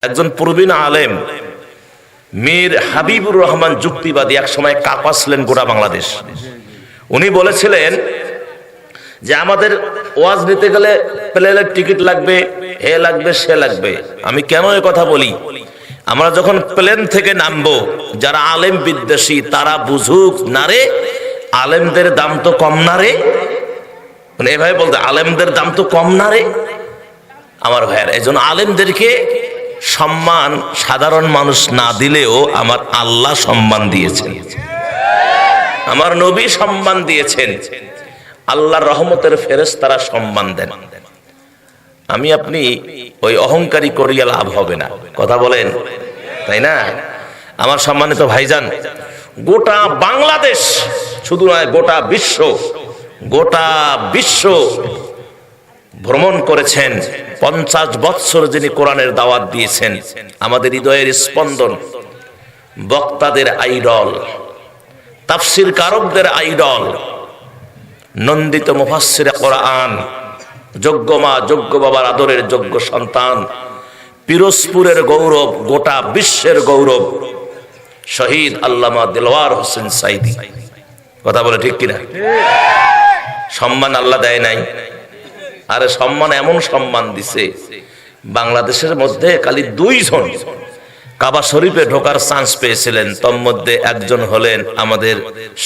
একজন প্রবীণ আলেম মীর হাবিবুর রহমান যুক্তিবাদী এক সময় কাঁপাছিলেন গোটা বাংলাদেশ। উনি বলেছিলেন যে আমাদের ওয়াজ নিতে গেলে প্লেনের টিকিট লাগবে, এ লাগবে, সে লাগবে। আমি কেন এই কথা বলি? আমরা যখন প্লেন থেকে নামবো, যারা আলেম বিদ্বেষী তারা বুঝুক না রে আলেমদের দাম তো কম না রে, মানে এভাবে বলতে আলেমদের দাম তো কম না রে আমার ভাইয়ের। এই জন্য আলেমদেরকে সম্মান সাধারণ মানুষ না দিলেও আমার আল্লাহ সম্মান দিয়েছেন, আমার নবী সম্মান দিয়েছেন, আল্লাহর রহমতের ফেরেশতারা সম্মান দেন। আমি আপনি ওই অহংকারী করিয়া লাভ হবে না, কথা বলেন তাই না? আমার সম্মানিত ভাইজান, গোটা বাংলাদেশ শুধু নয় গোটা বিশ্ব ভ্রমণ করেছেন। 50 বৎসর যিনি কোরআনের দাওয়াত দিয়েছেন, আমাদের হৃদয়ের স্পন্দন, বক্তাদের আইডল, তাফসীর কারকদের আইডল, নন্দিত মুফাসসিরে কোরআন, যোগ্য মা যোগ্য বাবার আদরের যোগ্য সন্তান, পিরোজপুরের গৌরব, গোটা বিশ্বের গৌরব, শহীদ আল্লামা দেলোয়ার হোসেন সাইদী। কথা বলে ঠিক কিনা? সম্মান আল্লাহ দেয় নাই? আরে সম্মান, এমন সম্মান দিছে, বাংলাদেশের মধ্যে খালি 2 জন কাবা শরীফে ঢোকার চান্স পেয়েছিলেন, তোর মধ্যে একজন হলেন আমাদের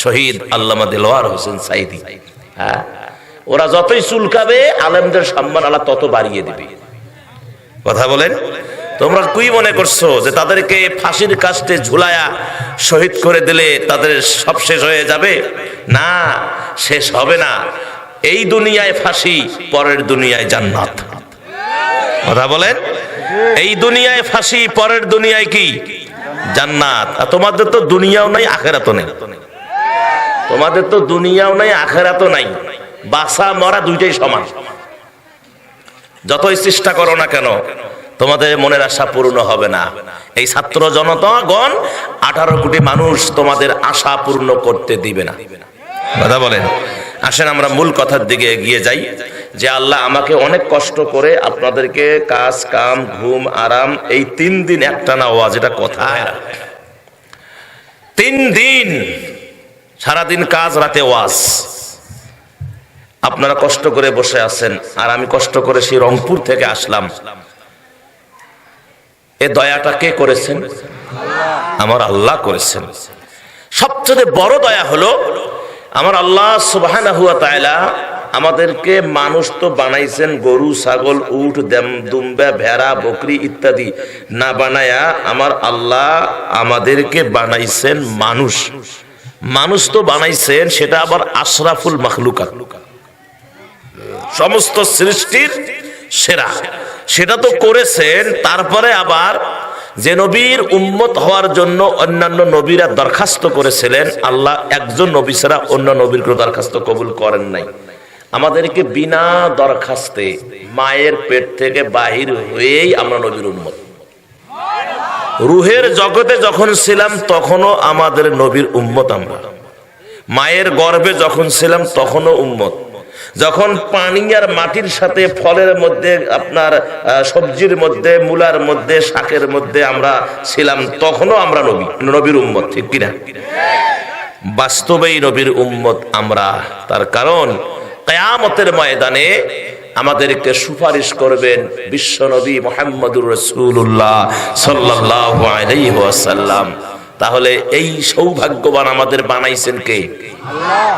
শহীদ আল্লামা দেলোয়ার হোসেন সাইদী। হ্যাঁ, ওরা যতই চুলকাবে আলেমদের সম্মান আল্লাহ তত বাড়িয়ে দিবে। কথা বলেন, তোমরা কি মনে করছো যে তাদেরকে ফাঁসির কাস্টে ঝুলায়া শহীদ করে দিলে তাদের সব শেষ হয়ে যাবে? না, শেষ হবে না। এই দুনিয়ায় ফাঁসি, পরের দুনিয়ায় জান্নাত। কথা বলেন, এই দুনিয়ায় ফাঁসি, পরের দুনিয়ায় কি? জান্নাত। আর তোমাদের তো দুনিয়াও নাই আখিরাতও নেই, তোমাদের তো দুনিয়াও নাই আখিরাতও নাই। বাঁচা মরা দুইটাই সমান। যতই চেষ্টা করো না কেন তোমাদের মনের আশা পূর্ণ হবে না। এই ছাত্র জনতাগণ 18 কোটি মানুষ তোমাদের আশা পূর্ণ করতে দিবে না। কথা বলেন, আসেন আমরা মূল কথার দিকে এগিয়ে যাই। যে আল্লাহ আমাকে অনেক কষ্ট করে আপনাদেরকে কাজ কাম ঘুম আরাম এই 3 দিন একটানা ওয়াজ, এটা কথা 3 দিন সারাদিন কাজ, রাতে ওয়াজ, আপনারা কষ্ট করে বসে আছেন আর আমি কষ্ট করে সেই রংপুর থেকে আসলাম। এ দয়াটা কে করেছেন? আমার আল্লাহ করেছেন। সবচেয়ে বড় দয়া হলো আমার আল্লাহ সুবহানাহু ওয়া তাআলা আমাদেরকে মানুষ তো বানাইছেন গরু ছাগল উট দুম্বা ভেড়া বকরি ইত্যাদি না বানায়া আমার আল্লাহ আমাদেরকে বানাইছেন মানুষ। মানুষ তো বানাইছেন সেটা আবার আশরাফুল মাখলুকাত, সমস্ত সৃষ্টির সেরা, সেটা তো করেছেন। তারপরে আবার যে নবীর উম্মত হওয়ার জন্য অন্যান্য নবীরা দরখাস্ত করেছিলেন, আল্লাহ একজন নবী ছাড়া অন্য নবীর কোনো দরখাস্ত কবুল করেন নাই। আমাদেরকে বিনা দরখাস্তে মায়ের পেট থেকে বাহির হয়েই আমরা নবীর উম্মত। রুহের জগতে যখন ছিলাম তখনও আমাদের নবীর উম্মত আমরা, মায়ের গর্ভে যখন ছিলাম তখনও উম্মত, যখন পানি আর মাটির সাথে ফলের মধ্যে আপনার সবজির মধ্যে মূলার মধ্যে শাকের মধ্যে আমরা ছিলাম তখনও আমরা নবীর উম্মত, ঠিক কিনা? বাস্তবেই নবীর উম্মত আমরা। তার কারণ কিয়ামতের ময়দানে আমাদেরকে সুপারিশ করবেন বিশ্ব নবী মুহাম্মদুর রাসূলুল্লাহ সাল্লাল্লাহু আলাইহি ওয়াসাল্লাম। তাহলে এই সৌভাগ্যবান আমাদের বানাইছেন কে? আল্লাহ।